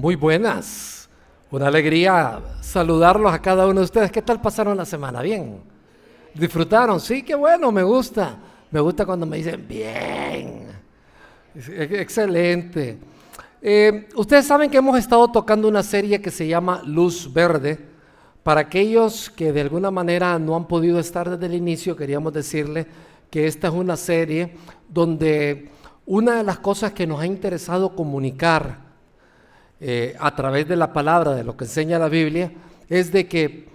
Muy buenas, una alegría saludarlos a cada uno de ustedes. ¿Qué tal pasaron la semana? ¿Bien? ¿Disfrutaron? Sí, qué bueno, me gusta. Me gusta cuando me dicen bien. Excelente. Ustedes saben que hemos estado tocando una serie que se llama Luz Verde. Para aquellos que de alguna manera no han podido estar desde el inicio, queríamos decirles que esta es una serie donde una de las cosas que nos ha interesado comunicar a través de la palabra, de lo que enseña la Biblia, es de que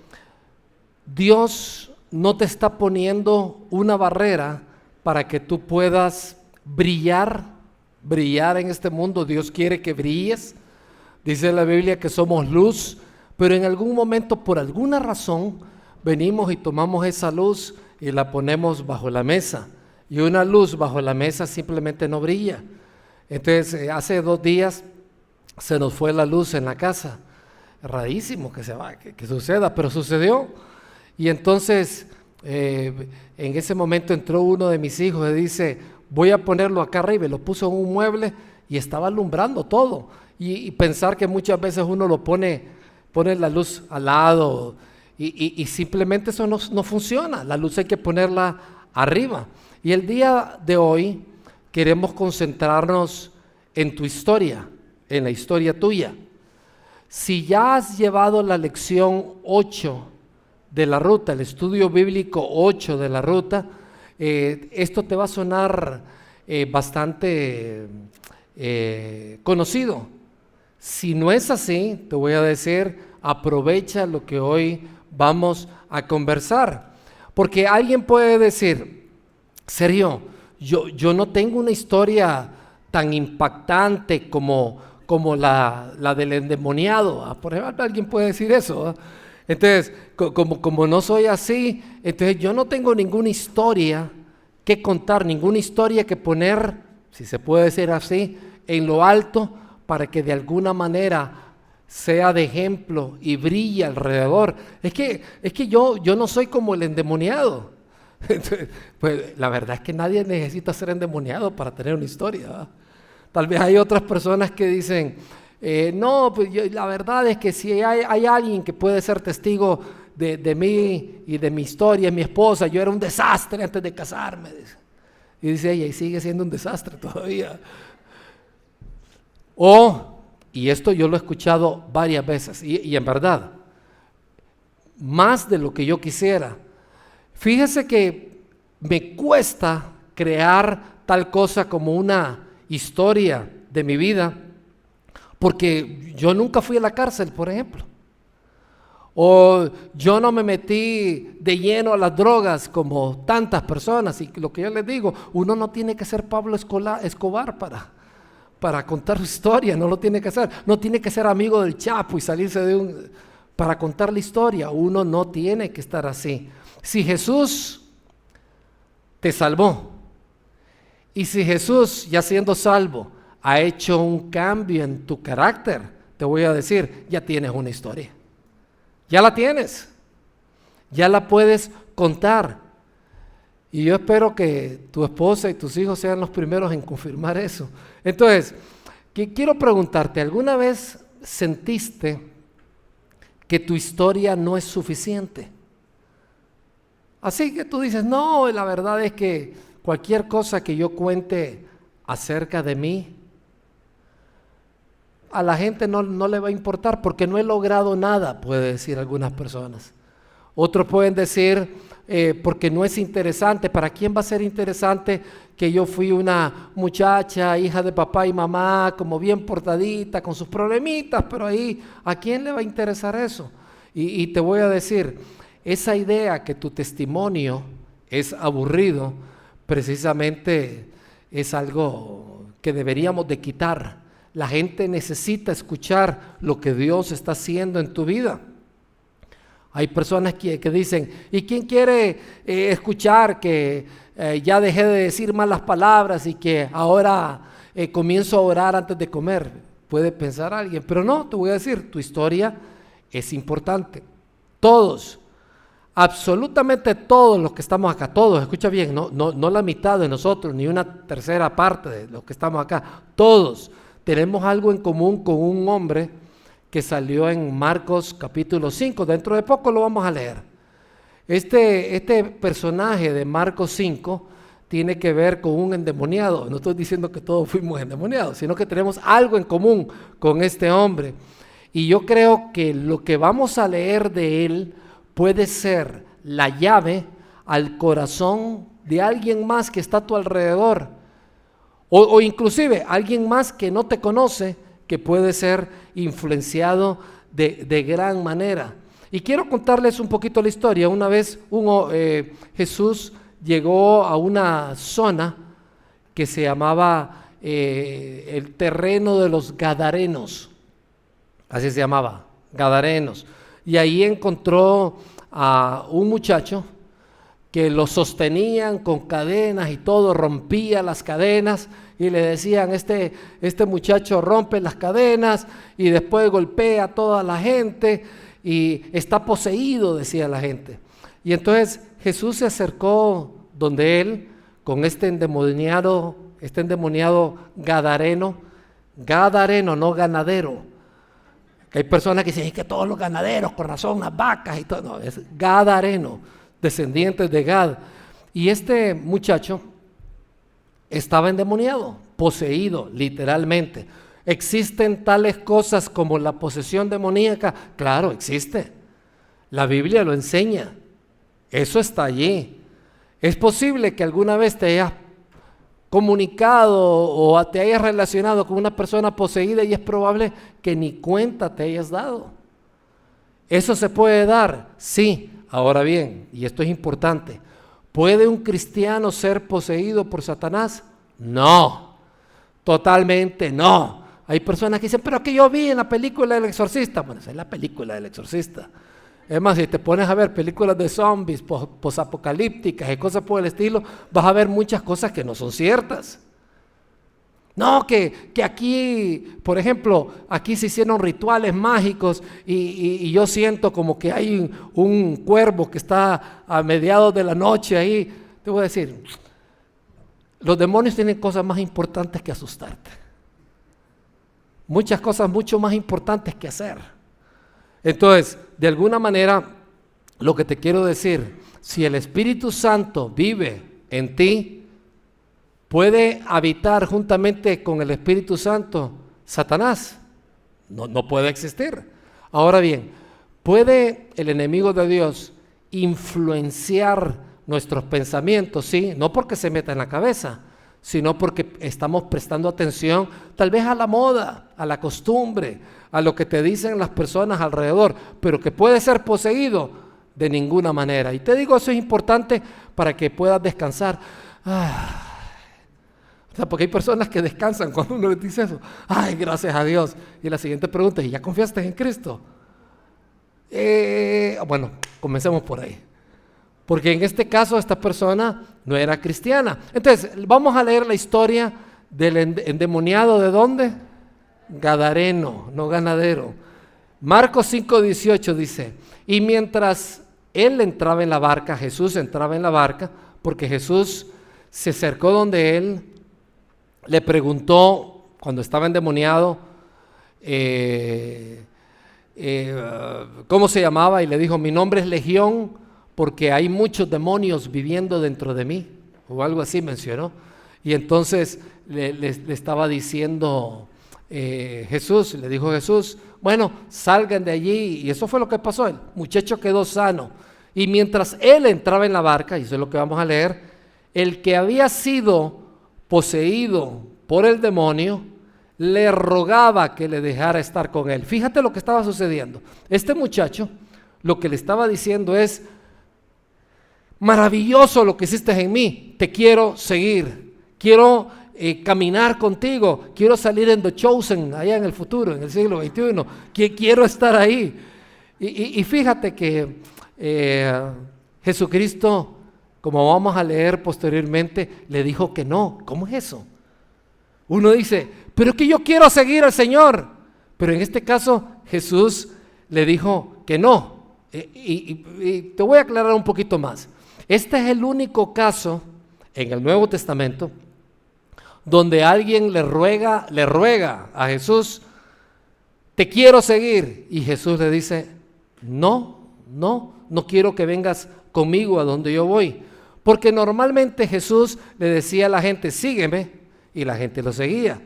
Dios no te está poniendo una barrera para que tú puedas brillar en este mundo. Dios quiere que brilles. Dice la Biblia que somos luz, pero en algún momento, por alguna razón, venimos y tomamos esa luz y la ponemos bajo la mesa. Y una luz bajo la mesa simplemente no brilla. Entonces, hace 2 días se nos fue la luz en la casa. Es rarísimo que suceda, pero sucedió. Y entonces, en ese momento entró uno de mis hijos y dice, voy a ponerlo acá arriba, y lo puso en un mueble y estaba alumbrando todo. Y pensar que muchas veces uno lo pone la luz al lado y simplemente eso no funciona. La luz hay que ponerla arriba. Y el día de hoy queremos concentrarnos en tu historia, en la historia tuya. Si ya has llevado la lección 8 de la ruta, el estudio bíblico 8 de la ruta, esto te va a sonar bastante conocido. Si no es así, te voy a decir, aprovecha lo que hoy vamos a conversar. Porque alguien puede decir, Sergio, yo no tengo una historia tan impactante como la del endemoniado. Por ejemplo, alguien puede decir eso. Entonces, como no soy así, entonces yo no tengo ninguna historia que contar, ninguna historia que poner, si se puede decir así, en lo alto para que de alguna manera sea de ejemplo y brille alrededor. Es que yo no soy como el endemoniado. Entonces, pues la verdad es que nadie necesita ser endemoniado para tener una historia, ¿verdad? Tal vez hay otras personas que dicen, no, pues la verdad es que si hay alguien que puede ser testigo de mí y de mi historia, mi esposa, yo era un desastre antes de casarme. Y dice ella, y sigue siendo un desastre todavía. Y esto yo lo he escuchado varias veces, y en verdad, más de lo que yo quisiera. Fíjese que me cuesta crear tal cosa como una historia de mi vida, porque yo nunca fui a la cárcel, por ejemplo, o yo no me metí de lleno a las drogas como tantas personas. Y lo que yo les digo, uno no tiene que ser Pablo Escobar para contar su historia, no lo tiene que hacer, no tiene que ser amigo del Chapo y salirse para contar la historia. Uno no tiene que estar así. Si Jesús te salvó, y si Jesús, ya siendo salvo, ha hecho un cambio en tu carácter, te voy a decir, ya tienes una historia. Ya la tienes. Ya la puedes contar. Y yo espero que tu esposa y tus hijos sean los primeros en confirmar eso. Entonces, quiero preguntarte, ¿alguna vez sentiste que tu historia no es suficiente? Así que tú dices, no, la verdad es que cualquier cosa que yo cuente acerca de mí, a la gente no le va a importar porque no he logrado nada, puede decir algunas personas. Otros pueden decir, porque no es interesante. ¿Para quién va a ser interesante que yo fui una muchacha, hija de papá y mamá, como bien portadita, con sus problemitas, pero ahí, ¿a quién le va a interesar eso? Y te voy a decir, esa idea que tu testimonio es aburrido, precisamente es algo que deberíamos de quitar. La gente necesita escuchar lo que Dios está haciendo en tu vida. Hay personas que dicen, ¿y quién quiere escuchar que ya dejé de decir malas palabras y que ahora comienzo a orar antes de comer? Puede pensar alguien, pero no, te voy a decir, tu historia es importante. Todos, absolutamente todos los que estamos acá, todos, escucha bien, no la mitad de nosotros, ni una tercera parte de los que estamos acá, todos tenemos algo en común con un hombre que salió en Marcos capítulo 5. Dentro de poco lo vamos a leer. Este personaje de Marcos 5 tiene que ver con un endemoniado. No estoy diciendo que todos fuimos endemoniados, sino que tenemos algo en común con este hombre. Y yo creo que lo que vamos a leer de él puede ser la llave al corazón de alguien más que está a tu alrededor, o inclusive alguien más que no te conoce, que puede ser influenciado de gran manera. Y quiero contarles un poquito la historia. Una vez Jesús llegó a una zona que se llamaba el terreno de los Gadarenos, así se llamaba, Gadarenos, y ahí encontró a un muchacho que lo sostenían con cadenas y todo, rompía las cadenas y le decían, este muchacho rompe las cadenas y después golpea a toda la gente y está poseído, decía la gente. Y entonces Jesús se acercó donde él, con este endemoniado gadareno, no ganadero. Hay personas que dicen, es que todos los ganaderos, con razón, las vacas y todo. No, es gadareno, descendientes de Gad. Y este muchacho estaba endemoniado, poseído, literalmente. ¿Existen tales cosas como la posesión demoníaca? Claro, existe. La Biblia lo enseña. Eso está allí. Es posible que alguna vez te hayas comunicado o te hayas relacionado con una persona poseída y es probable que ni cuenta te hayas dado. ¿Eso se puede dar? Sí. Ahora bien, y esto es importante, ¿puede un cristiano ser poseído por Satanás? No, totalmente no. Hay personas que dicen, pero que yo vi en la película del exorcista. Bueno, esa es la película del exorcista. Es más, si te pones a ver películas de zombies, posapocalípticas y cosas por el estilo, vas a ver muchas cosas que no son ciertas. No, que aquí, por ejemplo, aquí se hicieron rituales mágicos y yo siento como que hay un cuervo que está a mediados de la noche ahí. Te voy a decir, los demonios tienen cosas más importantes que asustarte. Muchas cosas mucho más importantes que hacer. Entonces, de alguna manera, lo que te quiero decir, si el Espíritu Santo vive en ti, ¿puede habitar juntamente con el Espíritu Santo Satanás? No puede existir. Ahora bien, ¿puede el enemigo de Dios influenciar nuestros pensamientos? Sí, no porque se meta en la cabeza, sino porque estamos prestando atención tal vez a la moda, a la costumbre, a lo que te dicen las personas alrededor, pero que puede ser poseído de ninguna manera. Y te digo, eso es importante para que puedas descansar. O sea, porque hay personas que descansan cuando uno les dice eso. Ay, gracias a Dios. Y la siguiente pregunta es, ¿ya confiaste en Cristo? Bueno, comencemos por ahí. Porque en este caso esta persona no era cristiana. Entonces, vamos a leer la historia del endemoniado. ¿De dónde? Gadareno, no ganadero. Marcos 5:18 dice, y mientras él entraba en la barca, Jesús entraba en la barca, porque Jesús se acercó donde él, le preguntó, cuando estaba endemoniado, cómo se llamaba, y le dijo, mi nombre es Legión, porque hay muchos demonios viviendo dentro de mí, o algo así mencionó. Y entonces le estaba diciendo Jesús, le dijo Jesús, bueno, salgan de allí, y eso fue lo que pasó. El muchacho quedó sano, y mientras él entraba en la barca, y eso es lo que vamos a leer, el que había sido poseído por el demonio le rogaba que le dejara estar con él. Fíjate lo que estaba sucediendo. Este muchacho lo que le estaba diciendo es, maravilloso lo que hiciste en mí, te quiero seguir, quiero caminar contigo, quiero salir en The Chosen allá en el futuro, en el siglo XXI, que quiero estar ahí. Y fíjate que Jesucristo, como vamos a leer posteriormente, le dijo que no. ¿Cómo es eso? Uno dice, pero es que yo quiero seguir al Señor. Pero en este caso Jesús le dijo que no. Y te voy a aclarar un poquito más. Este es el único caso en el Nuevo Testamento donde alguien le ruega a Jesús, te quiero seguir, y Jesús le dice, no quiero que vengas conmigo a donde yo voy, porque normalmente Jesús le decía a la gente, sígueme, y la gente lo seguía.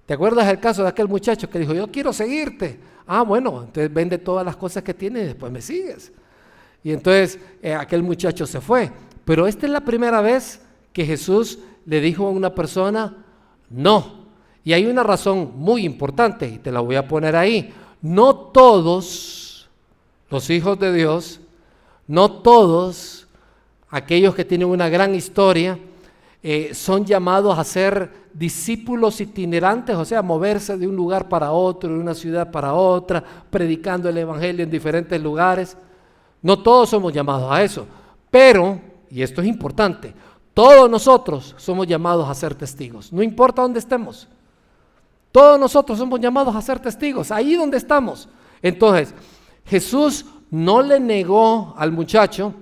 ¿Te acuerdas del caso de aquel muchacho que dijo, yo quiero seguirte? Ah, bueno, entonces vende todas las cosas que tienes y después me sigues. Y entonces aquel muchacho se fue. Pero esta es la primera vez que Jesús le dijo a una persona, no. Y hay una razón muy importante, y te la voy a poner ahí. No todos los hijos de Dios, no todos aquellos que tienen una gran historia, son llamados a ser discípulos itinerantes, o sea, moverse de un lugar para otro, de una ciudad para otra, predicando el evangelio en diferentes lugares. No todos somos llamados a eso, pero, y esto es importante, todos nosotros somos llamados a ser testigos, no importa dónde estemos. Todos nosotros somos llamados a ser testigos, ahí donde estamos. Entonces, Jesús no le negó al muchacho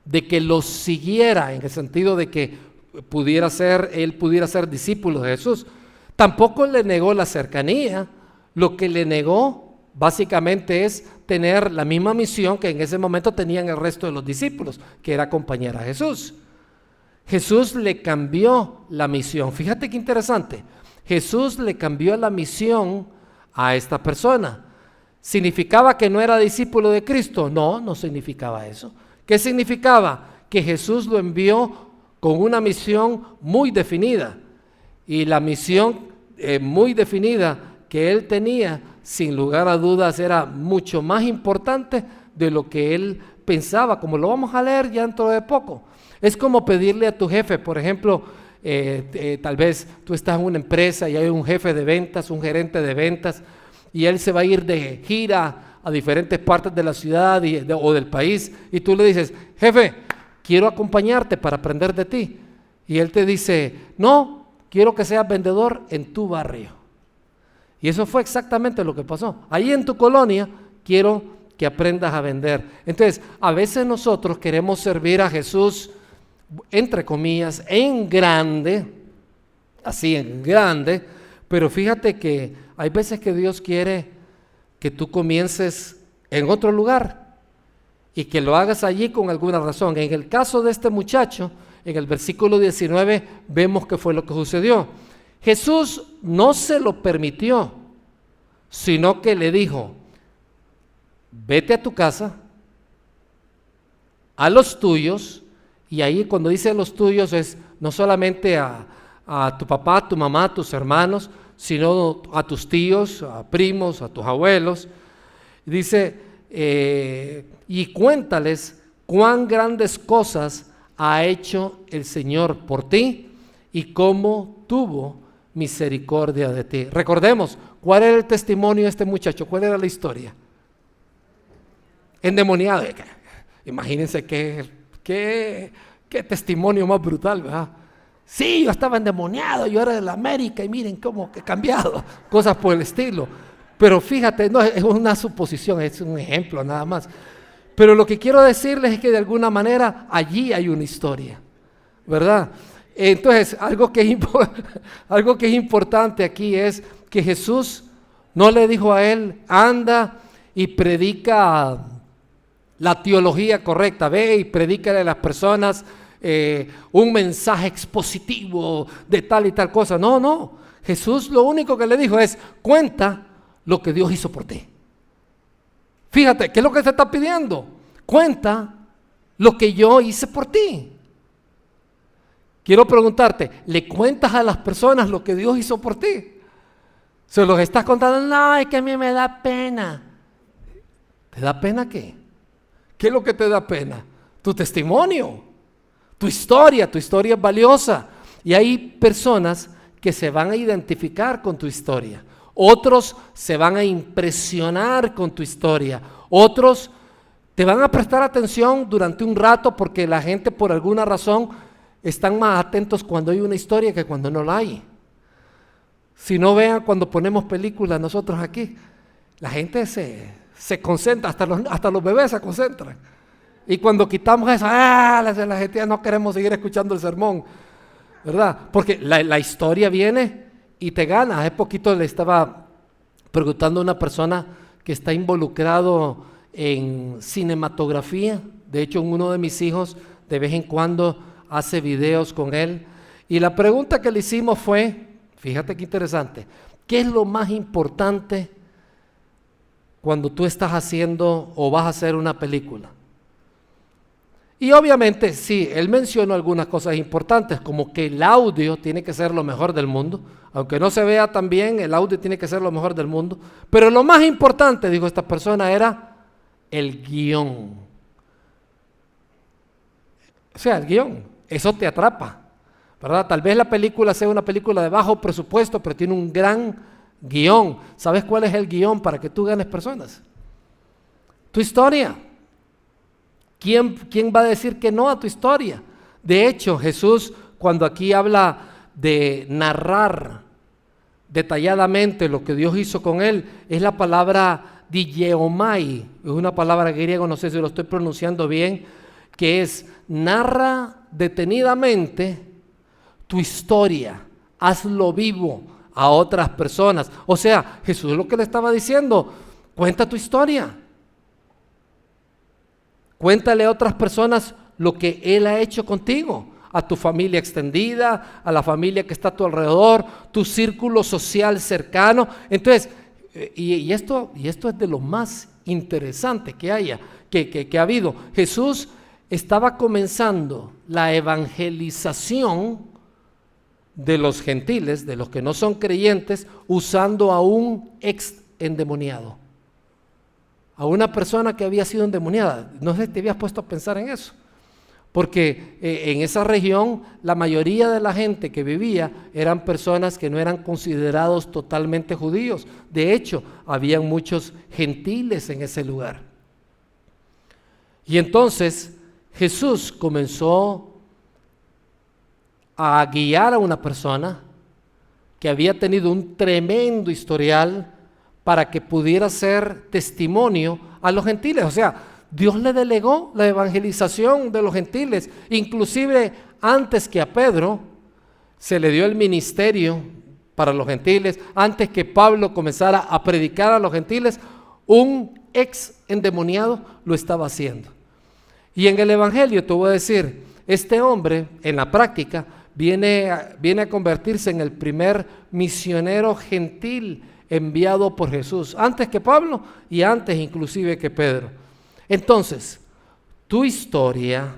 de que lo siguiera, en el sentido de que él pudiera ser discípulo de Jesús. Tampoco le negó la cercanía. Lo que le negó básicamente es tener la misma misión que en ese momento tenían el resto de los discípulos, que era acompañar a Jesús. Jesús le cambió la misión. Fíjate qué interesante. Jesús le cambió la misión a esta persona. ¿Significaba que no era discípulo de Cristo? No, no significaba eso. ¿Qué significaba? Que Jesús lo envió con una misión muy definida. Y la misión muy definida que él tenía, sin lugar a dudas, era mucho más importante de lo que él pensaba, como lo vamos a leer ya dentro de poco. Es como pedirle a tu jefe, por ejemplo, tal vez tú estás en una empresa y hay un jefe de ventas, un gerente de ventas, y él se va a ir de gira a diferentes partes de la ciudad o del país, y tú le dices, jefe, quiero acompañarte para aprender de ti. Y él te dice, no, quiero que seas vendedor en tu barrio. Y eso fue exactamente lo que pasó. Ahí en tu colonia quiero que aprendas a vender. Entonces, a veces nosotros queremos servir a Jesús, entre comillas, en grande, así en grande, pero fíjate que hay veces que Dios quiere que tú comiences en otro lugar y que lo hagas allí con alguna razón. En el caso de este muchacho, en el versículo 19, vemos que fue lo que sucedió. Jesús no se lo permitió, sino que le dijo, vete a tu casa, a los tuyos, y ahí cuando dice los tuyos es no solamente a tu papá, a tu mamá, a tus hermanos, sino a tus tíos, a primos, a tus abuelos. Dice, y cuéntales cuán grandes cosas ha hecho el Señor por ti y cómo tuvo misericordia de ti. Recordemos, ¿cuál era el testimonio de este muchacho? ¿Cuál era la historia? Endemoniado. Imagínense qué testimonio más brutal, ¿verdad? Sí, yo estaba endemoniado, yo era de la América y miren cómo he cambiado, cosas por el estilo. Pero fíjate, no es una suposición, es un ejemplo nada más. Pero lo que quiero decirles es que de alguna manera allí hay una historia, ¿verdad? Entonces, algo que es importante aquí es que Jesús no le dijo a él, anda y predica la teología correcta, ve y predícale a las personas un mensaje expositivo de tal y tal cosa. No, Jesús lo único que le dijo es, cuenta lo que Dios hizo por ti. Fíjate, ¿qué es lo que te está pidiendo? Cuenta lo que yo hice por ti. Quiero preguntarte, ¿le cuentas a las personas lo que Dios hizo por ti? ¿Se los estás contando? No, es que a mí me da pena. ¿Te da pena qué? ¿Qué es lo que te da pena? Tu testimonio, tu historia es valiosa. Y hay personas que se van a identificar con tu historia. Otros se van a impresionar con tu historia. Otros te van a prestar atención durante un rato porque la gente por alguna razón están más atentos cuando hay una historia que cuando no la hay. Si no, vean cuando ponemos películas nosotros aquí, la gente se concentra, hasta los bebés se concentran. Y cuando quitamos eso, la gente ya no queremos seguir escuchando el sermón. ¿verdad? Porque la historia viene y te gana. Hace poquito le estaba preguntando a una persona que está involucrado en cinematografía. De hecho, uno de mis hijos de vez en cuando hace videos con él. Y la pregunta que le hicimos fue, fíjate qué interesante, ¿qué es lo más importante cuando tú estás haciendo o vas a hacer una película? Y obviamente sí, él mencionó algunas cosas importantes, como que el audio tiene que ser lo mejor del mundo, aunque no se vea tan bien, el audio tiene que ser lo mejor del mundo, pero lo más importante, dijo esta persona, era el guión. O sea, el guión, eso te atrapa, ¿verdad? Tal vez la película sea una película de bajo presupuesto, pero tiene un gran guión. ¿Sabes cuál es el guión para que tú ganes personas? Tu historia. ¿Quién va a decir que no a tu historia? De hecho, Jesús, cuando aquí habla de narrar detalladamente lo que Dios hizo con él, es la palabra digeomai, es una palabra griega, no sé si lo estoy pronunciando bien, que es narra detenidamente tu historia, hazlo vivo a otras personas. O sea, Jesús lo que le estaba diciendo, cuenta tu historia. Cuéntale a otras personas lo que Él ha hecho contigo, a tu familia extendida, a la familia que está a tu alrededor, tu círculo social cercano. Entonces, y esto es de lo más interesante que ha habido. Jesús estaba comenzando la evangelización de los gentiles, de los que no son creyentes, usando a un ex endemoniado. A una persona que había sido endemoniada. No sé si te habías puesto a pensar en eso, porque en esa región la mayoría de la gente que vivía eran personas que no eran considerados totalmente judíos. De hecho, habían muchos gentiles en ese lugar. Y entonces Jesús comenzó a guiar a una persona que había tenido un tremendo historial para que pudiera ser testimonio a los gentiles. O sea, Dios le delegó la evangelización de los gentiles. Inclusive antes que a Pedro se le dio el ministerio para los gentiles, antes que Pablo comenzara a predicar a los gentiles, un ex endemoniado lo estaba haciendo. Y en el evangelio te voy a decir, este hombre en la práctica viene a convertirse en el primer misionero gentil enviado por Jesús, antes que Pablo y antes inclusive que Pedro. Entonces, tu historia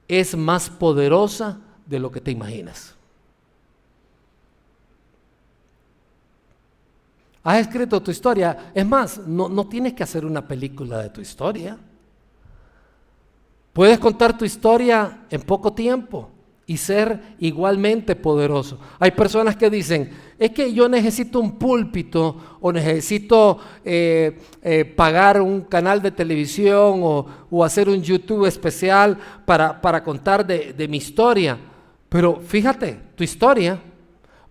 es más poderosa de lo que te imaginas. Has escrito tu historia, es más, no tienes que hacer una película de tu historia. Puedes contar tu historia en poco tiempo y ser igualmente poderoso. Hay personas que dicen, es que yo necesito un púlpito o necesito pagar un canal de televisión o hacer un YouTube especial para contar de mi historia. Pero fíjate, tu historia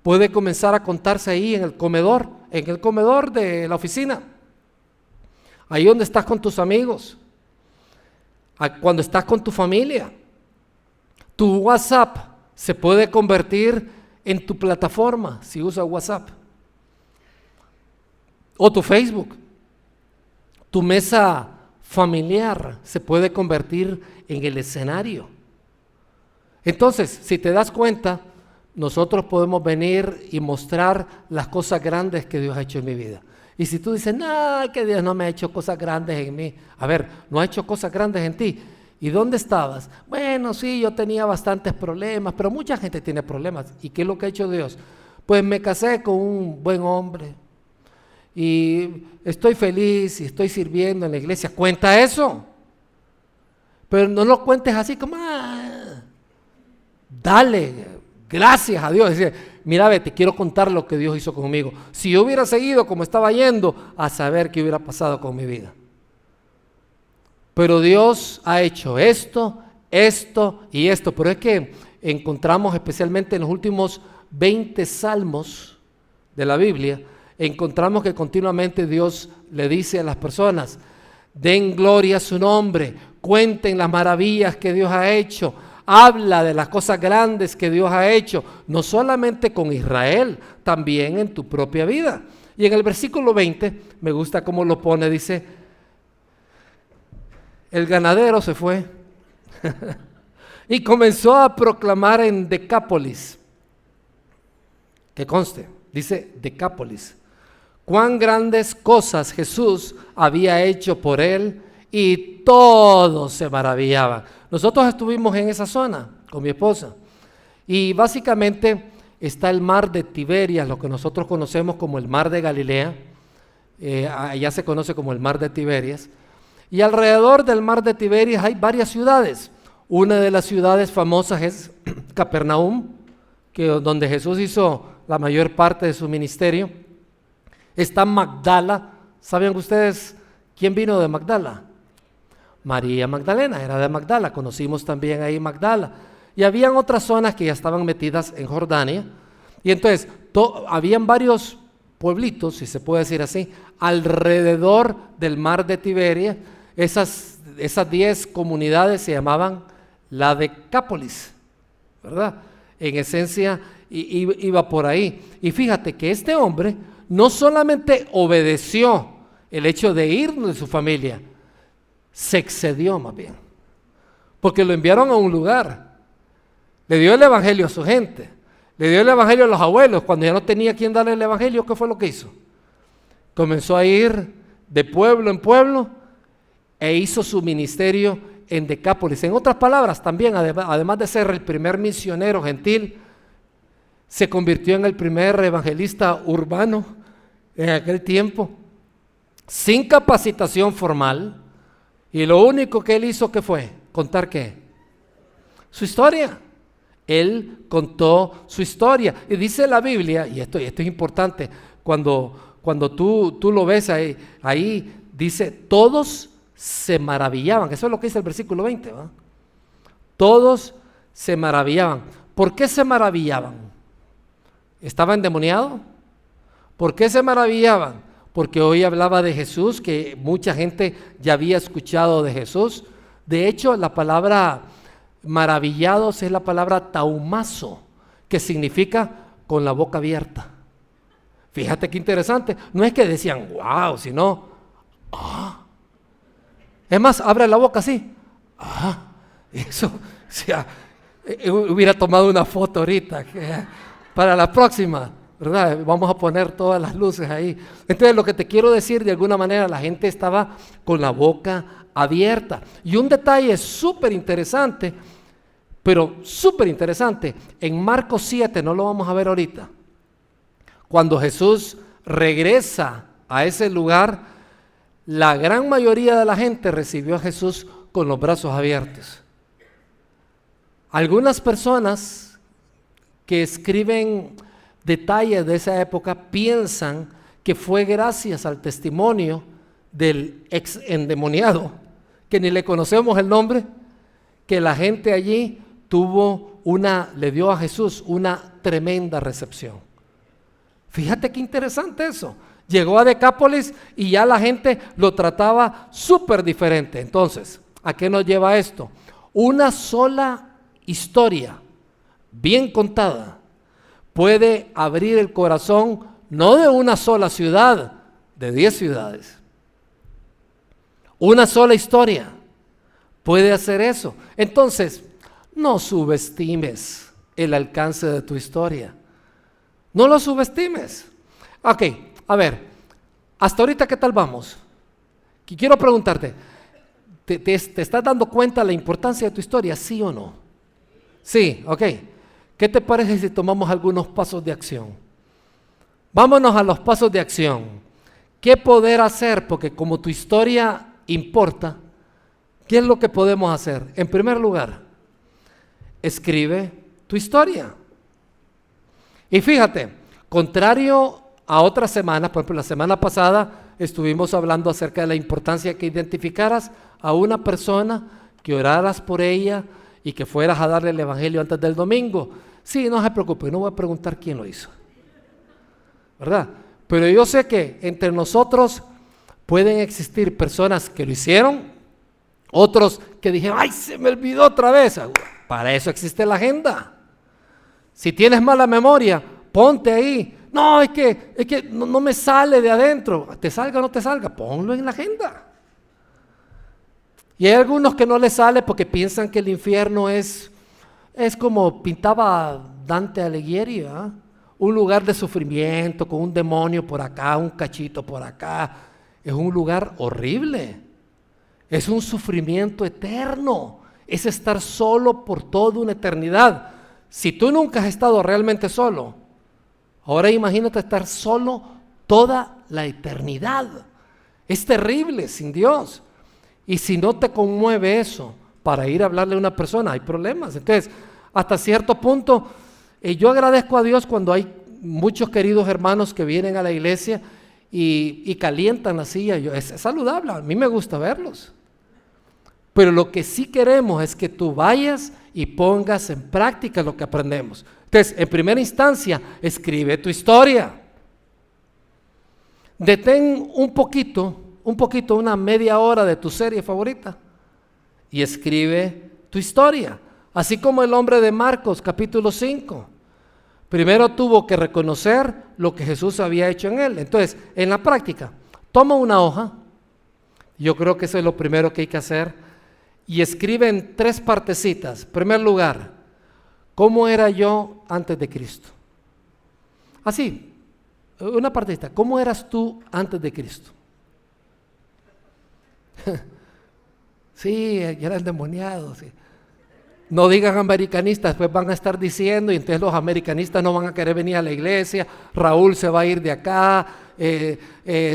puede comenzar a contarse ahí en el comedor de la oficina, ahí donde estás con tus amigos, cuando estás con tu familia. Tu WhatsApp se puede convertir en tu plataforma si usas WhatsApp. O tu Facebook. Tu mesa familiar se puede convertir en el escenario. Entonces, si te das cuenta, nosotros podemos venir y mostrar las cosas grandes que Dios ha hecho en mi vida. Y si tú dices, no, que Dios no me ha hecho cosas grandes en mí. A ver, no ha hecho cosas grandes en ti. ¿Y dónde estabas? Bueno, sí, yo tenía bastantes problemas, pero mucha gente tiene problemas. ¿Y qué es lo que ha hecho Dios? Pues me casé con un buen hombre y estoy feliz y estoy sirviendo en la iglesia. Cuenta eso, pero no lo cuentes así como, dale gracias a Dios. Dice, mira, te quiero contar lo que Dios hizo conmigo. Si yo hubiera seguido como estaba yendo, a saber qué hubiera pasado con mi vida. Pero Dios ha hecho esto y esto. Pero es que encontramos especialmente en los últimos 20 salmos de la Biblia, encontramos que continuamente Dios le dice a las personas, den gloria a su nombre, cuenten las maravillas que Dios ha hecho, habla de las cosas grandes que Dios ha hecho, no solamente con Israel, también en tu propia vida. Y en el versículo 20, me gusta cómo lo pone, dice, el ganadero se fue y comenzó a proclamar en Decápolis, que conste, dice Decápolis, cuán grandes cosas Jesús había hecho por él, y todos se maravillaban. Nosotros estuvimos en esa zona con mi esposa, y básicamente está el mar de Tiberias, lo que nosotros conocemos como el mar de Galilea, allá se conoce como el mar de Tiberias, y alrededor del mar de Tiberias hay varias ciudades. Una de las ciudades famosas es Capernaum, donde Jesús hizo la mayor parte de su ministerio. Está Magdala. ¿Saben ustedes quién vino de Magdala? María Magdalena, era de Magdala. Conocimos también ahí Magdala. Y habían otras zonas que ya estaban metidas en Jordania. Y entonces habían varios pueblitos, si se puede decir así, alrededor del mar de Tiberias. Esas 10 comunidades se llamaban la Decápolis, ¿verdad? En esencia iba por ahí. Y fíjate que este hombre no solamente obedeció el hecho de ir de su familia, se excedió más bien, porque lo enviaron a un lugar, le dio el evangelio a su gente, le dio el evangelio a los abuelos. Cuando ya no tenía quien darle el evangelio, ¿qué fue lo que hizo? Comenzó a ir de pueblo en pueblo e hizo su ministerio en Decápolis. En otras palabras, también, además de ser el primer misionero gentil, se convirtió en el primer evangelista urbano en aquel tiempo, sin capacitación formal, y lo único que él hizo, ¿qué fue? ¿Contar qué? Su historia. Él contó su historia, y dice la Biblia, y esto es importante, cuando tú lo ves ahí dice, todos se maravillaban. Eso es lo que dice el versículo 20, ¿va? Todos se maravillaban. ¿Por qué se maravillaban? ¿Estaba endemoniado? ¿Por qué se maravillaban? Porque hoy hablaba de Jesús, que mucha gente ya había escuchado de Jesús. De hecho, la palabra maravillados es la palabra taumazo, que significa con la boca abierta. Fíjate qué interesante. No es que decían wow, sino Es más, abre la boca así. Eso, o sea, hubiera tomado una foto ahorita para la próxima, ¿verdad? Vamos a poner todas las luces ahí. Entonces, lo que te quiero decir, de alguna manera, la gente estaba con la boca abierta. Y un detalle súper interesante, pero súper interesante, en Marcos 7, no lo vamos a ver ahorita, cuando Jesús regresa a ese lugar, la gran mayoría de la gente recibió a Jesús con los brazos abiertos. Algunas personas que escriben detalles de esa época piensan que fue gracias al testimonio del ex endemoniado, que ni le conocemos el nombre, que la gente allí le dio a Jesús una tremenda recepción. Fíjate qué interesante eso. Llegó a Decápolis y ya la gente lo trataba súper diferente. Entonces, ¿a qué nos lleva esto? Una sola historia, bien contada, puede abrir el corazón no de una sola ciudad, de 10 ciudades. Una sola historia puede hacer eso. Entonces, no subestimes el alcance de tu historia. No lo subestimes. Ok, a ver, hasta ahorita, ¿qué tal vamos? Quiero preguntarte, ¿te estás dando cuenta de la importancia de tu historia, sí o no? Sí, ok. ¿Qué te parece si tomamos algunos pasos de acción? Vámonos a los pasos de acción. ¿Qué poder hacer? Porque como tu historia importa, ¿qué es lo que podemos hacer? En primer lugar, escribe tu historia. Y fíjate, contrario a otras semanas, por ejemplo, la semana pasada estuvimos hablando acerca de la importancia que identificaras a una persona, que oraras por ella y que fueras a darle el evangelio antes del domingo. Sí, no se preocupe, no voy a preguntar quién lo hizo, ¿verdad? Pero yo sé que entre nosotros pueden existir personas que lo hicieron, otros que dijeron, ¡ay, se me olvidó otra vez! Para eso existe la agenda. Si tienes mala memoria, ponte ahí. No, es que no me sale de adentro. Te salga o no te salga, ponlo en la agenda. Y hay algunos que no les sale porque piensan que el infierno es como pintaba Dante Alighieri, ¿verdad? Un lugar de sufrimiento con un demonio por acá, un cachito por acá. Es un lugar horrible. Es un sufrimiento eterno. Es estar solo por toda una eternidad. Si tú nunca has estado realmente solo, ahora imagínate estar solo toda la eternidad. Es terrible sin Dios. Y si no te conmueve eso para ir a hablarle a una persona, hay problemas. Entonces, hasta cierto punto, yo agradezco a Dios cuando hay muchos queridos hermanos que vienen a la iglesia y calientan la silla. Es saludable, a mí me gusta verlos. Pero lo que sí queremos es que tú vayas y pongas en práctica lo que aprendemos. Entonces, en primera instancia, escribe tu historia. Detén un poquito, una media hora de tu serie favorita y escribe tu historia. Así como el hombre de Marcos, capítulo 5. Primero tuvo que reconocer lo que Jesús había hecho en él. Entonces, en la práctica, toma una hoja. Yo creo que eso es lo primero que hay que hacer. Y escribe en 3 partecitas. En primer lugar, ¿cómo era yo antes de Cristo? Así, una partecita. ¿Cómo eras tú antes de Cristo? Sí, ya era endemoniado, sí. No digan americanistas, después van a estar diciendo y entonces los americanistas no van a querer venir a la iglesia. Raúl se va a ir de acá,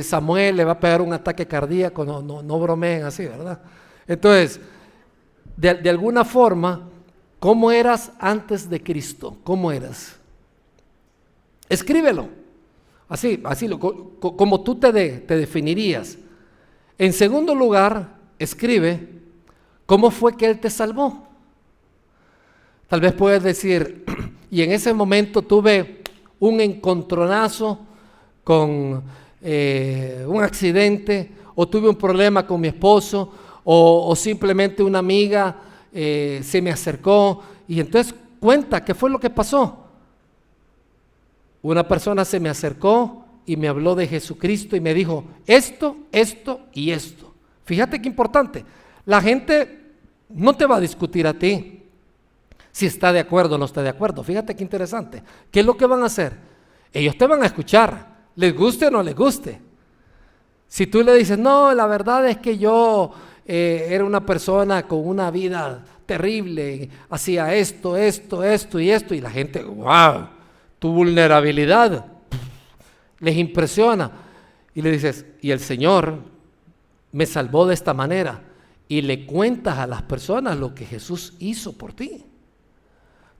Samuel le va a pegar un ataque cardíaco, no bromeen así, ¿verdad? Entonces, de alguna forma, ¿cómo eras antes de Cristo? ¿Cómo eras? Escríbelo, así como tú te definirías. En segundo lugar, escribe cómo fue que Él te salvó. Tal vez puedes decir, y en ese momento tuve un encontronazo con un accidente, o tuve un problema con mi esposo, o simplemente una amiga se me acercó, y entonces cuenta qué fue lo que pasó. Una persona se me acercó y me habló de Jesucristo y me dijo esto, esto y esto. Fíjate qué importante, la gente no te va a discutir a ti si está de acuerdo o no está de acuerdo. Fíjate qué interesante. ¿Qué es lo que van a hacer? Ellos te van a escuchar, les guste o no les guste. Si tú le dices, no, la verdad es que yo era una persona con una vida terrible, hacía esto y esto, y la gente, wow, tu vulnerabilidad les impresiona. Y le dices, y el Señor me salvó de esta manera. Y le cuentas a las personas lo que Jesús hizo por ti.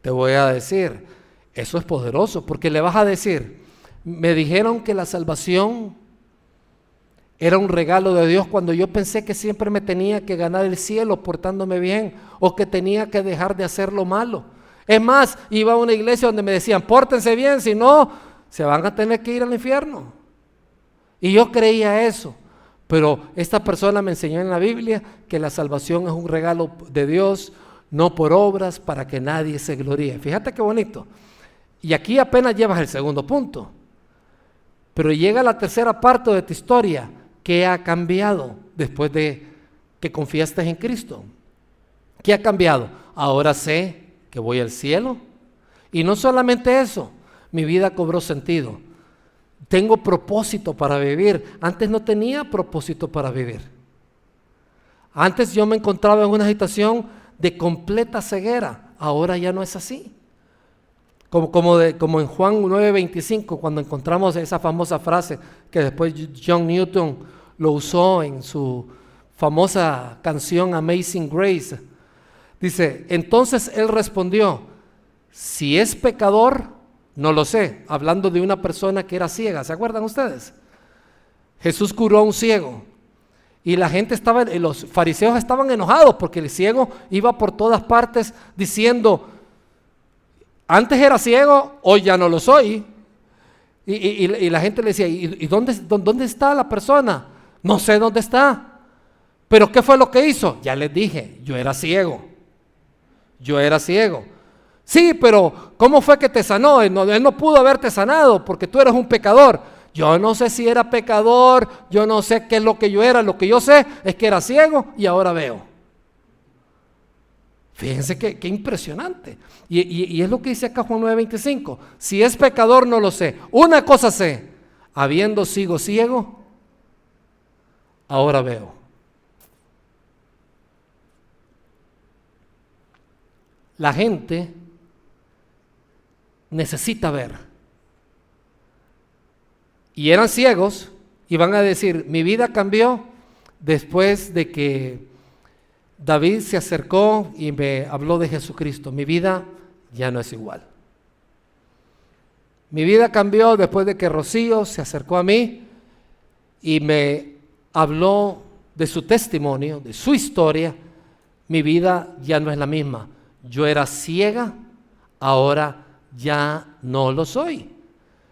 Te voy a decir, eso es poderoso, porque le vas a decir, me dijeron que la salvación era un regalo de Dios cuando yo pensé que siempre me tenía que ganar el cielo portándome bien, o que tenía que dejar de hacer lo malo. Es más, iba a una iglesia donde me decían, pórtense bien, si no, se van a tener que ir al infierno. Y yo creía eso, pero esta persona me enseñó en la Biblia que la salvación es un regalo de Dios, no por obras, para que nadie se gloríe. Fíjate qué bonito. Y aquí apenas llevas el segundo punto, pero llega la tercera parte de tu historia. ¿Qué ha cambiado después de que confiaste en Cristo? ¿Qué ha cambiado? Ahora sé que voy al cielo. Y no solamente eso, mi vida cobró sentido. Tengo propósito para vivir. Antes no tenía propósito para vivir. Antes yo me encontraba en una situación de completa ceguera. Ahora ya no es así. Como en Juan 9:25, cuando encontramos esa famosa frase que después John Newton lo usó en su famosa canción Amazing Grace. Dice, entonces él respondió, si es pecador, no lo sé, hablando de una persona que era ciega. ¿Se acuerdan ustedes? Jesús curó a un ciego y la gente los fariseos estaban enojados porque el ciego iba por todas partes diciendo, antes era ciego, hoy ya no lo soy. Y la gente le decía, ¿y dónde está la persona? No sé dónde está. ¿Pero qué fue lo que hizo? Ya les dije, yo era ciego. yo era ciego. Sí, pero ¿cómo fue que te sanó? Él no pudo haberte sanado porque tú eres un pecador. Yo no sé si era pecador, yo no sé qué es lo que yo era, lo que yo sé es que era ciego y ahora veo. Fíjense qué impresionante. Y es lo que dice acá Juan 9:25. Si es pecador no lo sé. Una cosa sé, habiendo sido ciego, ahora veo. La gente necesita ver. Y eran ciegos y van a decir, mi vida cambió después de que David se acercó y me habló de Jesucristo. Mi vida ya no es igual. Mi vida cambió después de que Rocío se acercó a mí y me habló de su testimonio, de su historia. Mi vida ya no es la misma. Yo era ciega, ahora ya no lo soy.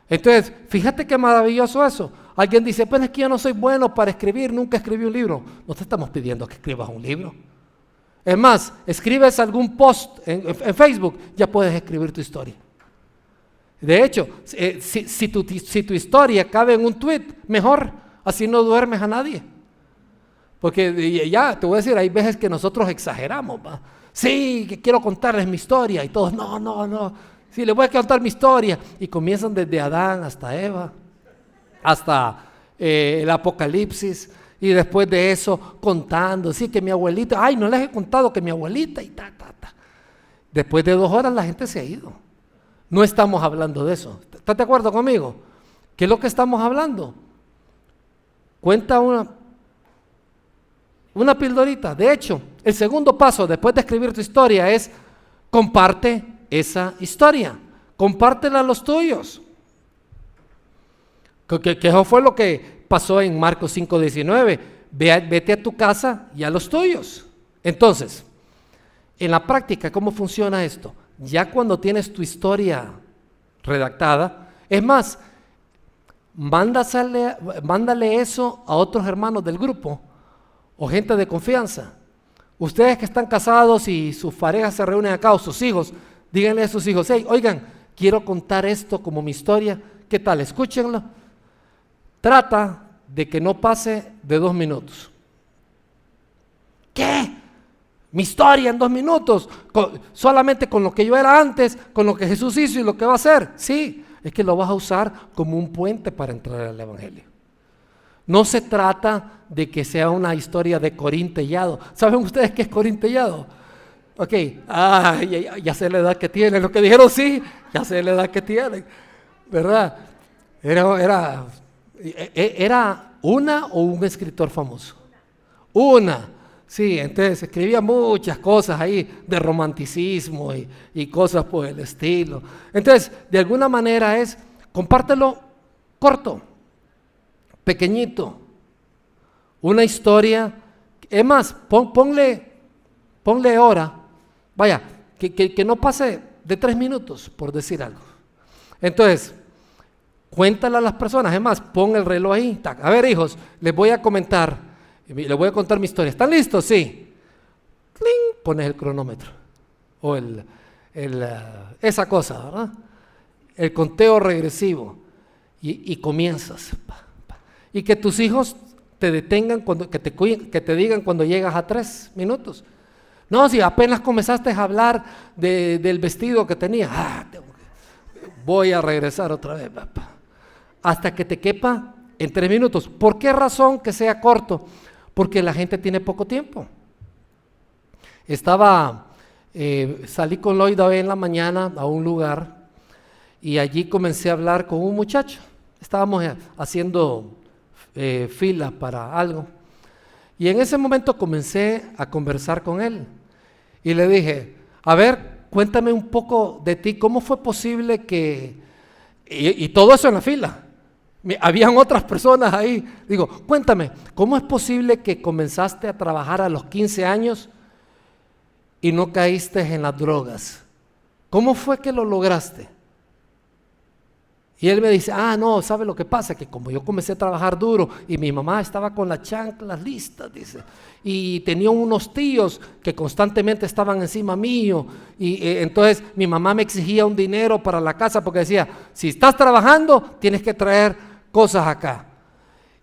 Entonces, fíjate qué maravilloso eso. Alguien dice, pues es que yo no soy bueno para escribir, nunca escribí un libro. No te estamos pidiendo que escribas un libro. Es más, escribes algún post en Facebook, ya puedes escribir tu historia. De hecho, si tu historia cabe en un tweet, mejor, así no duermes a nadie. Porque ya, te voy a decir, hay veces que nosotros exageramos, ¿va? Sí, que quiero contarles mi historia, y todos, no, sí, les voy a contar mi historia, y comienzan desde Adán hasta Eva, hasta el Apocalipsis, y después de eso contando, sí, que mi abuelita, ay, no les he contado que mi abuelita, y ta. Después de 2 horas la gente se ha ido. No estamos hablando de eso. ¿Estás de acuerdo conmigo? ¿Qué es lo que estamos hablando? Cuenta una pildorita. De hecho, el segundo paso después de escribir tu historia es comparte esa historia. Compártela a los tuyos. Que eso fue lo que pasó en Marcos 5:19. Vete a tu casa y a los tuyos. Entonces, en la práctica, ¿cómo funciona esto? Ya cuando tienes tu historia redactada, es más, mándale eso a otros hermanos del grupo o gente de confianza. Ustedes que están casados y sus parejas se reúnen acá o sus hijos, díganle a sus hijos, hey, oigan, quiero contar esto como mi historia, ¿qué tal? Escúchenlo. Trata de que no pase de 2 minutos. ¿Qué? Mi historia en 2 minutos, solamente con lo que yo era antes, con lo que Jesús hizo y lo que va a hacer. Sí, es que lo vas a usar como un puente para entrar al Evangelio. No se trata de que sea una historia de Corín Tellado. ¿Saben ustedes qué es Corín Tellado? Ok, ya sé la edad que tienen, lo que dijeron sí, ya sé la edad que tienen, ¿verdad? Era una o un escritor famoso. Una. Sí, entonces escribía muchas cosas ahí de romanticismo y cosas por el estilo. Entonces, de alguna manera compártelo corto, pequeñito, una historia. Es más, ponle hora, vaya, que no pase de 3 minutos, por decir algo. Entonces, cuéntale a las personas, es más, pon el reloj ahí. Tac. A ver, hijos, les voy a comentar. Les voy a contar mi historia. ¿Están listos? Sí. ¡Cling! Pones el cronómetro. O esa cosa, ¿verdad? El conteo regresivo. Y comienzas. Y que tus hijos te detengan, que te digan cuando llegas a 3 minutos. No, si apenas comenzaste a hablar del vestido que tenías. Voy a regresar otra vez, papá. Hasta que te quepa en 3 minutos. ¿Por qué razón que sea corto? Porque la gente tiene poco tiempo. Salí con Loida hoy en la mañana a un lugar y allí comencé a hablar con un muchacho. Estábamos haciendo fila para algo y en ese momento comencé a conversar con él y le dije, a ver, cuéntame un poco de ti, ¿cómo fue posible que... y todo eso en la fila. Habían otras personas ahí. Digo, cuéntame, ¿cómo es posible que comenzaste a trabajar a los 15 años y no caíste en las drogas? ¿Cómo fue que lo lograste? Y él me dice, no, ¿sabe lo que pasa? Que como yo comencé a trabajar duro y mi mamá estaba con las chanclas listas, dice, y tenía unos tíos que constantemente estaban encima mío, y entonces mi mamá me exigía un dinero para la casa porque decía, si estás trabajando, tienes que traer cosas acá.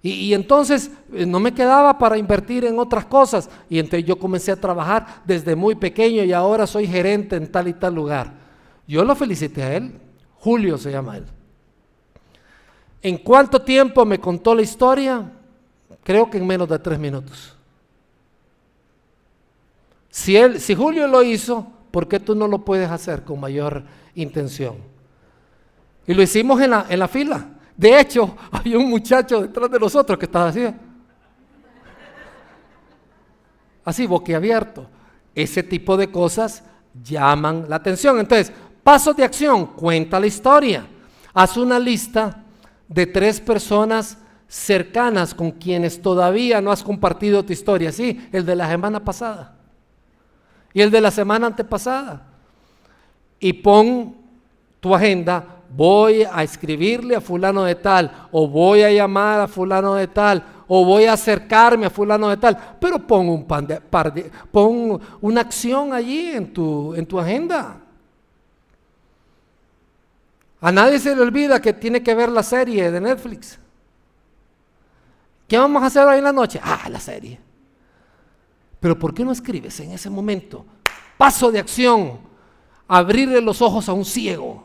Y entonces no me quedaba para invertir en otras cosas, y entonces yo comencé a trabajar desde muy pequeño y ahora soy gerente en tal y tal lugar. Yo lo felicité a él, Julio se llama él. ¿En cuánto tiempo me contó la historia? Creo que en menos de 3 minutos. Si Julio lo hizo, ¿por qué tú no lo puedes hacer con mayor intención? Y lo hicimos en la fila. De hecho, había un muchacho detrás de nosotros que estaba así boquiabierto. Ese tipo de cosas llaman la atención. Entonces, pasos de acción, cuenta la historia. Haz una lista de 3 personas cercanas con quienes todavía no has compartido tu historia. Sí, el de la semana pasada y el de la semana antepasada. Y pon tu agenda, voy a escribirle a fulano de tal, o voy a llamar a fulano de tal, o voy a acercarme a fulano de tal, pero pon pon una acción allí en tu agenda. A nadie se le olvida que tiene que ver la serie de Netflix. ¿Qué vamos a hacer hoy en la noche? La serie. Pero ¿por qué no escribes en ese momento? Paso de acción, abrirle los ojos a un ciego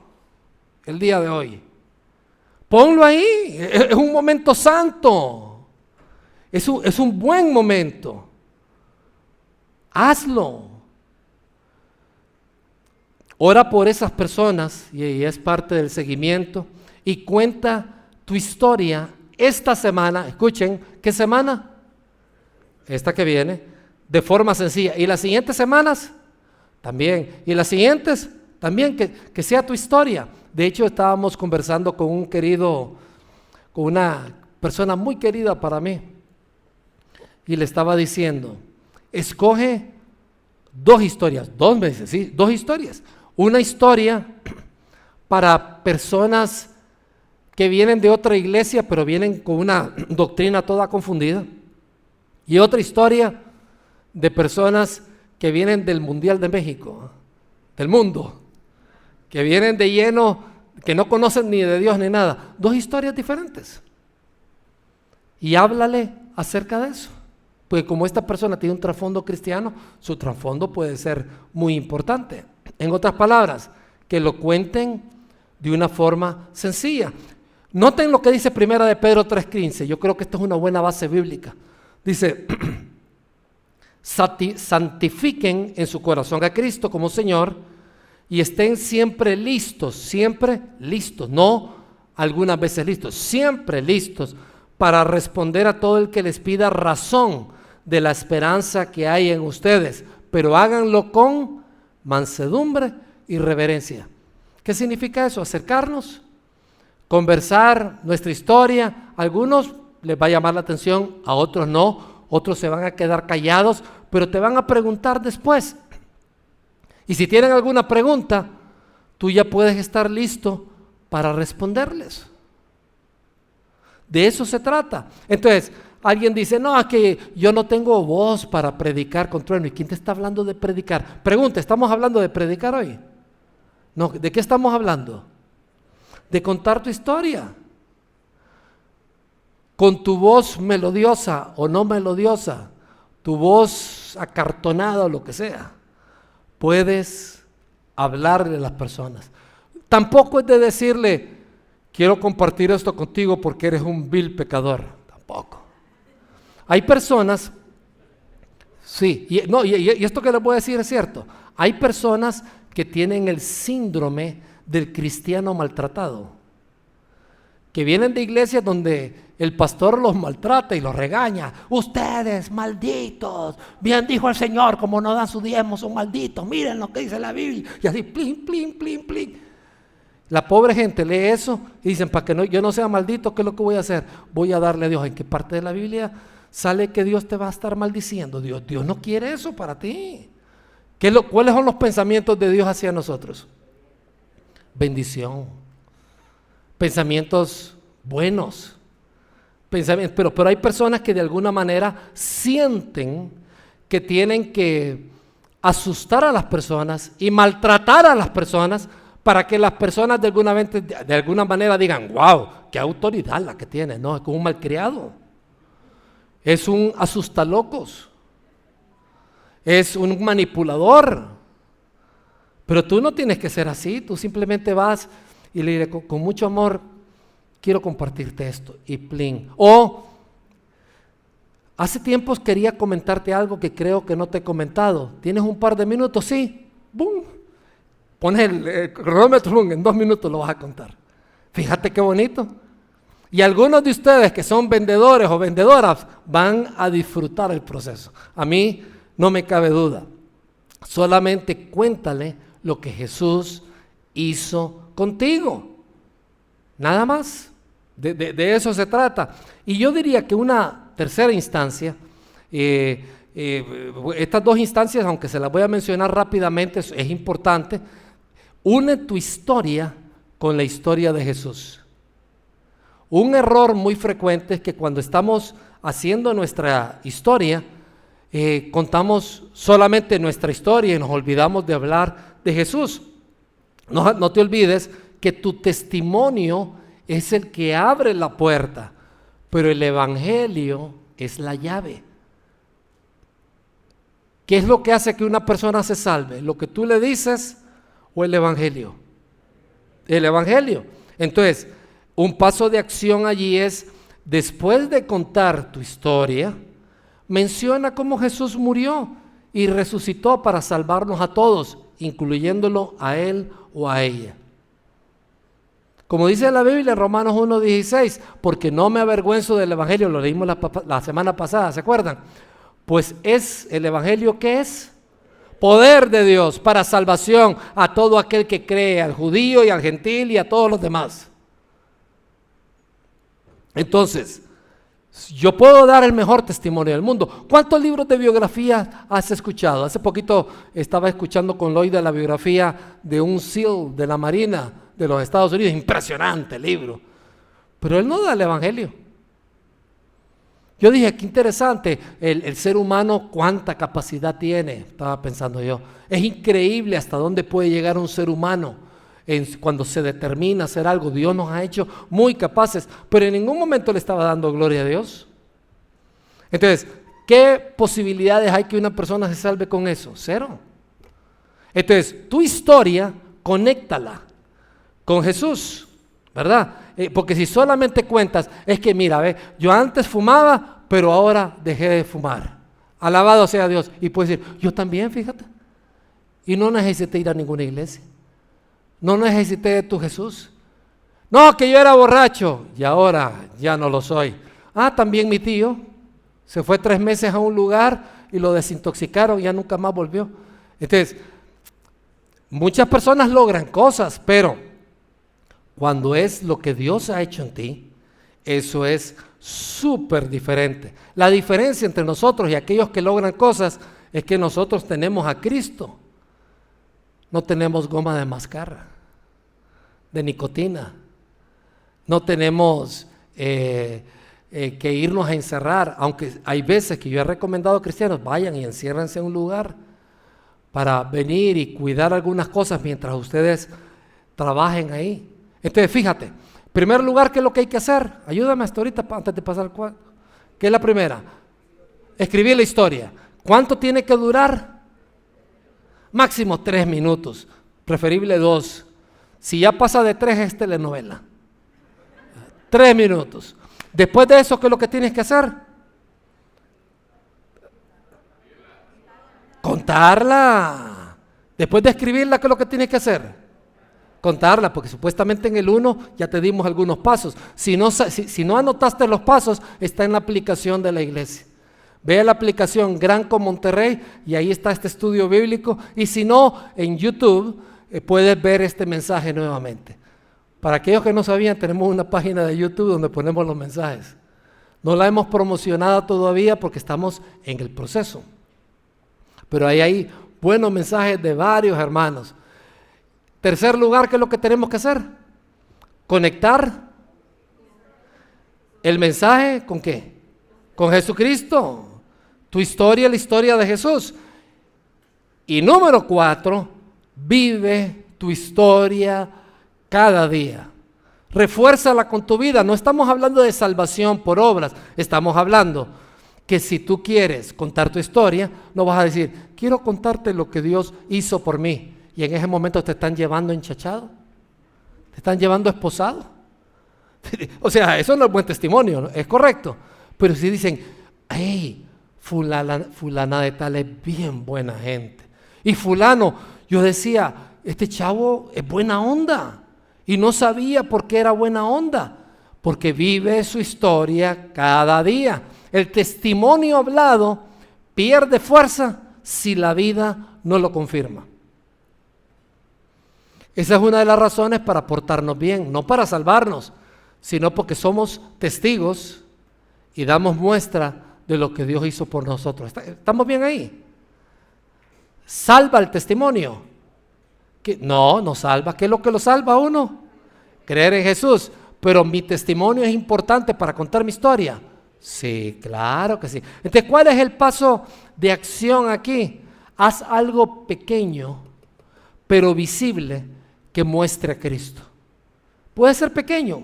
el día de hoy. Ponlo ahí, es un momento santo, es un buen momento. Hazlo. Ora por esas personas y es parte del seguimiento y cuenta tu historia esta semana. Escuchen, ¿qué semana? Esta que viene, de forma sencilla. Y las siguientes semanas también. Y las siguientes también, que sea tu historia. De hecho, estábamos conversando con una persona muy querida para mí y le estaba diciendo, escoge 2 historias, 2 meses, ¿sí? 2 historias. Una historia para personas que vienen de otra iglesia, pero vienen con una doctrina toda confundida. Y otra historia de personas que vienen del Mundial de México, del mundo, que vienen de lleno, que no conocen ni de Dios ni nada. 2 historias diferentes. Y háblale acerca de eso. Porque como esta persona tiene un trasfondo cristiano, su trasfondo puede ser muy importante. En otras palabras, que lo cuenten de una forma sencilla. Noten lo que dice 1 de Pedro 3:15. Yo creo que esto es una buena base bíblica. Dice, santifiquen en su corazón a Cristo como Señor y estén siempre listos, no algunas veces listos, siempre listos para responder a todo el que les pida razón de la esperanza que hay en ustedes, pero háganlo con mansedumbre y reverencia. ¿Qué significa eso? Acercarnos, conversar nuestra historia. A algunos les va a llamar la atención, a otros no, otros se van a quedar callados, pero te van a preguntar después. Y si tienen alguna pregunta, tú ya puedes estar listo para responderles. De eso se trata. Entonces, alguien dice, no, es que yo no tengo voz para predicar con trueno. ¿Y quién te está hablando de predicar? Pregunta, ¿estamos hablando de predicar hoy? No, ¿de qué estamos hablando? De contar tu historia. Con tu voz melodiosa o no melodiosa, tu voz acartonada o lo que sea, puedes hablarle a las personas. Tampoco es de decirle, quiero compartir esto contigo porque eres un vil pecador. Tampoco. Hay personas, sí, y esto que les voy a decir es cierto. Hay personas que tienen el síndrome del cristiano maltratado, que vienen de iglesias donde el pastor los maltrata y los regaña. Ustedes, malditos, bien dijo el Señor, como no dan su diezmo, son malditos. Miren lo que dice la Biblia. Y así, plin, plin, plin, plin. La pobre gente lee eso y dicen, para que yo no sea maldito, ¿qué es lo que voy a hacer? Voy a darle a Dios. ¿En qué parte de la Biblia sale que Dios te va a estar maldiciendo? Dios no quiere eso para ti. ¿Cuáles son los pensamientos de Dios hacia nosotros? Bendición. pensamientos buenos, pero hay personas que de alguna manera sienten que tienen que asustar a las personas y maltratar a las personas para que las personas de alguna manera digan, wow, qué autoridad la que tiene. No, es como un malcriado, es un asustalocos, es un manipulador. Pero tú no tienes que ser así, tú simplemente vas y le diré con mucho amor, quiero compartirte esto, y plin. O hace tiempos quería comentarte algo que creo que no te he comentado. ¿Tienes un par de minutos? Sí. ¡Bum! Pones el cronómetro, en 2 minutos lo vas a contar. Fíjate qué bonito. Y algunos de ustedes que son vendedores o vendedoras van a disfrutar el proceso. A mí no me cabe duda. Solamente cuéntale lo que Jesús hizo contigo. Nada más. De eso se trata. Y yo diría que una tercera instancia, estas 2 instancias, aunque se las voy a mencionar rápidamente, es importante. Une tu historia con la historia de Jesús. Un error muy frecuente es que cuando estamos haciendo nuestra historia, contamos solamente nuestra historia y nos olvidamos de hablar de Jesús. No te olvides que tu testimonio es el que abre la puerta, pero el evangelio es la llave. ¿Qué es lo que hace que una persona se salve? ¿Lo que tú le dices o el evangelio? El evangelio. Entonces, un paso de acción allí es, después de contar tu historia, menciona cómo Jesús murió y resucitó para salvarnos a todos, incluyéndolo a él o a ella. Como dice la Biblia en Romanos 1:16, porque no me avergüenzo del evangelio, lo leímos la semana pasada, ¿se acuerdan? Pues es el evangelio, ¿qué es? Poder de Dios para salvación a todo aquel que cree, al judío y al gentil y a todos los demás. Entonces, yo puedo dar el mejor testimonio del mundo. ¿Cuántos libros de biografía has escuchado? Hace poquito estaba escuchando con Lloyd de la biografía de un SEAL de la Marina de los Estados Unidos. Impresionante libro. Pero él no da el evangelio. Yo dije, qué interesante, el ser humano, cuánta capacidad tiene, estaba pensando yo. Es increíble hasta dónde puede llegar un ser humano cuando se determina hacer algo. Dios nos ha hecho muy capaces, pero en ningún momento le estaba dando gloria a Dios. Entonces, ¿qué posibilidades hay que una persona se salve con eso? Cero. Entonces, tu historia, conéctala con Jesús, ¿verdad? Porque si solamente cuentas, es que mira, yo antes fumaba, pero ahora dejé de fumar. Alabado sea Dios. Y puedes decir, yo también, fíjate. Y no necesité ir a ninguna iglesia. No necesité de tu Jesús. No, que yo era borracho y ahora ya no lo soy. Ah, también mi tío se fue 3 meses a un lugar y lo desintoxicaron y ya nunca más volvió. Entonces, muchas personas logran cosas, pero cuando es lo que Dios ha hecho en ti, eso es súper diferente. La diferencia entre nosotros y aquellos que logran cosas es que nosotros tenemos a Cristo. No tenemos goma de mascar, de nicotina. No tenemos que irnos a encerrar, aunque hay veces que yo he recomendado a cristianos, vayan y enciérrense en un lugar para venir y cuidar algunas cosas mientras ustedes trabajen ahí. Entonces, fíjate, en primer lugar, ¿qué es lo que hay que hacer? Ayúdame hasta ahorita antes de pasar al cuadro. ¿Qué es la primera? Escribir la historia. ¿Cuánto tiene que durar? Máximo 3 minutos, preferible 2. Si ya pasa de 3 es telenovela. 3 minutos. Después de eso, ¿qué es lo que tienes que hacer? Contarla. Después de escribirla, ¿qué es lo que tienes que hacer? Contarla, porque supuestamente en el 1 ya te dimos algunos pasos. Si no anotaste los pasos, está en la aplicación de la iglesia. Ve a la aplicación Granco Monterrey y ahí está este estudio bíblico. Y si no, en YouTube puedes ver este mensaje nuevamente. Para aquellos que no sabían, tenemos una página de YouTube donde ponemos los mensajes. No la hemos promocionado todavía porque estamos en el proceso. Pero ahí hay buenos mensajes de varios hermanos. Tercer lugar, ¿qué es lo que tenemos que hacer? Conectar el mensaje ¿con qué? Con Jesucristo. Tu historia, la historia de Jesús. Y número 4, vive tu historia cada día. Refuérzala con tu vida. No estamos hablando de salvación por obras. Estamos hablando que si tú quieres contar tu historia, no vas a decir, quiero contarte lo que Dios hizo por mí. Y en ese momento te están llevando enchachado. Te están llevando esposado. O sea, eso no es buen testimonio, ¿no? Es correcto. Pero si dicen, hey, fulana de tal es bien buena gente. Y fulano, yo decía, este chavo es buena onda. Y no sabía por qué era buena onda. Porque vive su historia cada día. El testimonio hablado pierde fuerza si la vida no lo confirma. Esa es una de las razones para portarnos bien, no para salvarnos, sino porque somos testigos y damos muestra de lo que Dios hizo por nosotros. ¿Estamos bien ahí? ¿Salva el testimonio? No salva. ¿Qué es lo que lo salva a uno? Creer en Jesús. Pero mi testimonio es importante para contar mi historia. Sí, claro que sí. Entonces, ¿cuál es el paso de acción aquí? Haz algo pequeño, pero visible, que muestre a Cristo. Puede ser pequeño.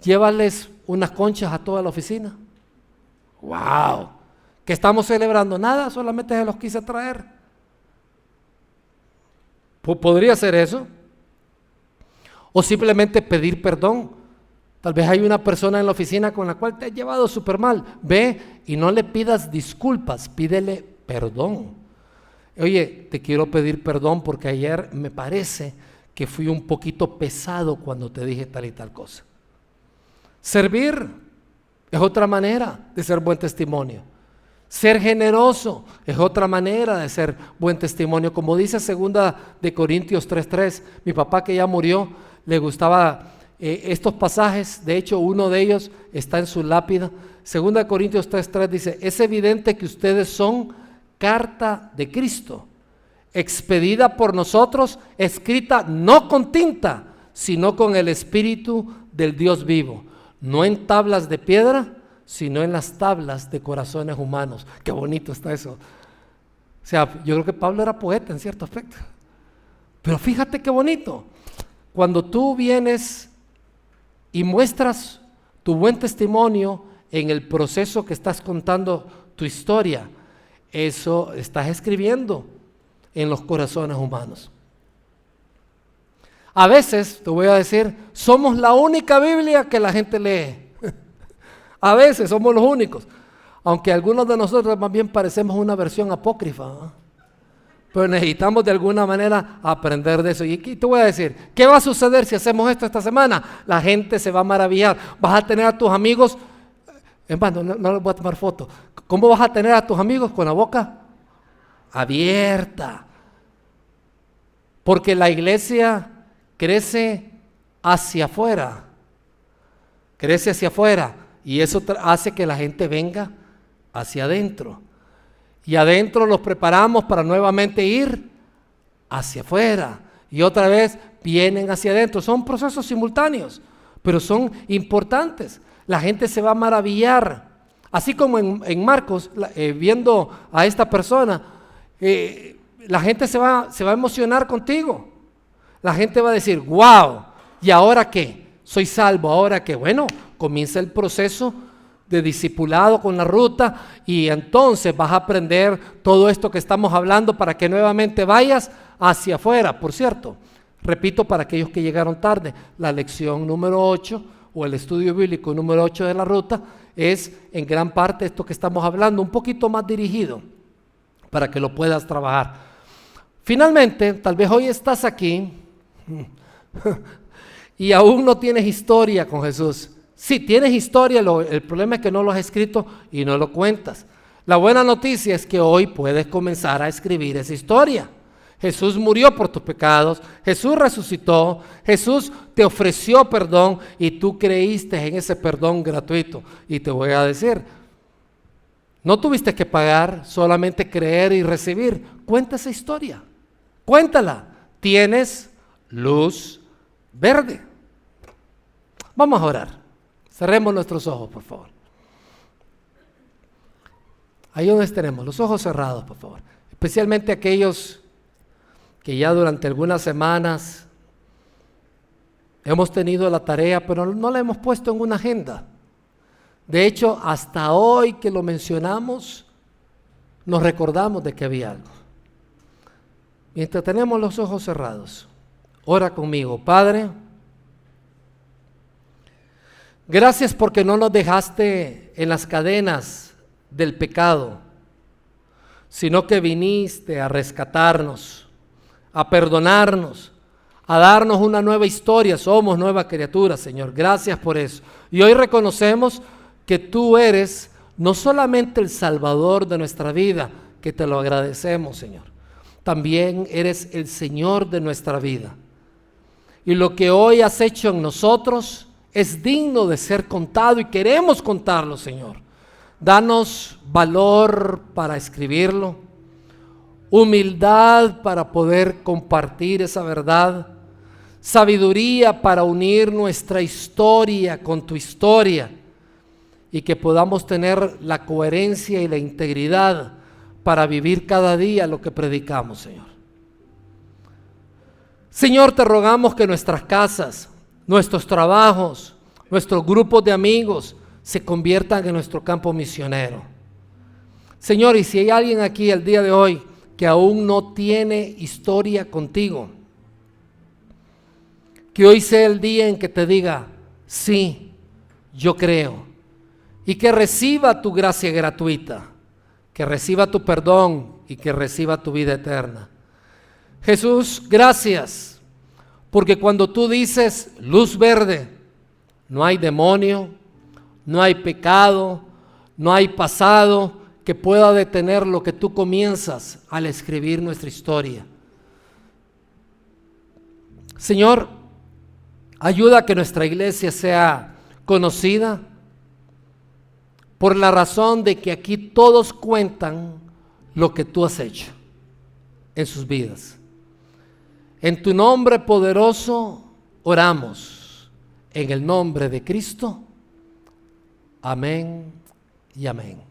Llévales unas conchas a toda la oficina. ¡Wow! ¿Que estamos celebrando? Nada, solamente se los quise traer. ¿Podría ser eso? O simplemente pedir perdón. Tal vez hay una persona en la oficina con la cual te has llevado súper mal. Ve y no le pidas disculpas, pídele perdón. Oye, te quiero pedir perdón porque ayer me parece que fui un poquito pesado cuando te dije tal y tal cosa. Servir es otra manera de ser buen testimonio. Ser generoso es otra manera de ser buen testimonio. Como dice 2 de Corintios 3:3, mi papá que ya murió, le gustaba estos pasajes. De hecho, uno de ellos está en su lápida. 2 de Corintios 3:3 dice, es evidente que ustedes son carta de Cristo, expedida por nosotros, escrita no con tinta, sino con el Espíritu del Dios vivo, no en tablas de piedra, sino en las tablas de corazones humanos. Qué bonito está eso. O sea, yo creo que Pablo era poeta en cierto aspecto. Pero fíjate qué bonito. Cuando tú vienes y muestras tu buen testimonio en el proceso que estás contando tu historia, eso estás escribiendo en los corazones humanos. A veces, te voy a decir, somos la única Biblia que la gente lee. A veces somos los únicos, aunque algunos de nosotros más bien parecemos una versión apócrifa, ¿no? Pero necesitamos de alguna manera aprender de eso. Y aquí te voy a decir, ¿qué va a suceder si hacemos esto esta semana? La gente se va a maravillar. Vas a tener a tus amigos, en vano, no les voy a tomar fotos. ¿Cómo vas a tener a tus amigos con la boca abierta? Porque la iglesia crece hacia afuera. Crece hacia afuera. Y eso hace que la gente venga hacia adentro. Y adentro los preparamos para nuevamente ir hacia afuera. Y otra vez vienen hacia adentro. Son procesos simultáneos, pero son importantes. La gente se va a maravillar. Así como en Marcos, viendo a esta persona, la gente se va a emocionar contigo. La gente va a decir, wow, ¿y ahora qué? Soy salvo, ¿ahora qué? Bueno, comienza el proceso de discipulado con la ruta y entonces vas a aprender todo esto que estamos hablando para que nuevamente vayas hacia afuera. Por cierto, repito para aquellos que llegaron tarde, la lección número 8 o el estudio bíblico número 8 de la ruta es en gran parte esto que estamos hablando, un poquito más dirigido para que lo puedas trabajar. Finalmente, tal vez hoy estás aquí y aún no tienes historia con Jesús. Sí, tienes historia, el problema es que no lo has escrito y no lo cuentas. La buena noticia es que hoy puedes comenzar a escribir esa historia. Jesús murió por tus pecados, Jesús resucitó, Jesús te ofreció perdón y tú creíste en ese perdón gratuito. Y te voy a decir, no tuviste que pagar, solamente creer y recibir. Cuenta esa historia, cuéntala. Tienes luz verde. Vamos a orar. Cerremos nuestros ojos, por favor. Ahí donde tenemos, los ojos cerrados, por favor. Especialmente aquellos que ya durante algunas semanas hemos tenido la tarea, pero no la hemos puesto en una agenda. De hecho, hasta hoy que lo mencionamos, nos recordamos de que había algo. Mientras tenemos los ojos cerrados, ora conmigo. Padre, gracias porque no nos dejaste en las cadenas del pecado, sino que viniste a rescatarnos, a perdonarnos, a darnos una nueva historia. Somos nuevas criaturas, Señor. Gracias por eso. Y hoy reconocemos que tú eres no solamente el Salvador de nuestra vida, que te lo agradecemos, Señor. También eres el Señor de nuestra vida. Y lo que hoy has hecho en nosotros es digno de ser contado y queremos contarlo, Señor. Danos valor para escribirlo, humildad para poder compartir esa verdad, sabiduría para unir nuestra historia con tu historia y que podamos tener la coherencia y la integridad para vivir cada día lo que predicamos, Señor. Señor, te rogamos que nuestras casas, nuestros trabajos, nuestros grupos de amigos se conviertan en nuestro campo misionero. Señor, y si hay alguien aquí el día de hoy que aún no tiene historia contigo, que hoy sea el día en que te diga, sí, yo creo, y que reciba tu gracia gratuita, que reciba tu perdón y que reciba tu vida eterna. Jesús, gracias, porque cuando tú dices luz verde, no hay demonio, no hay pecado, no hay pasado que pueda detener lo que tú comienzas al escribir nuestra historia. Señor, ayuda a que nuestra iglesia sea conocida por la razón de que aquí todos cuentan lo que tú has hecho en sus vidas. En tu nombre poderoso oramos, en el nombre de Cristo. Amén y amén.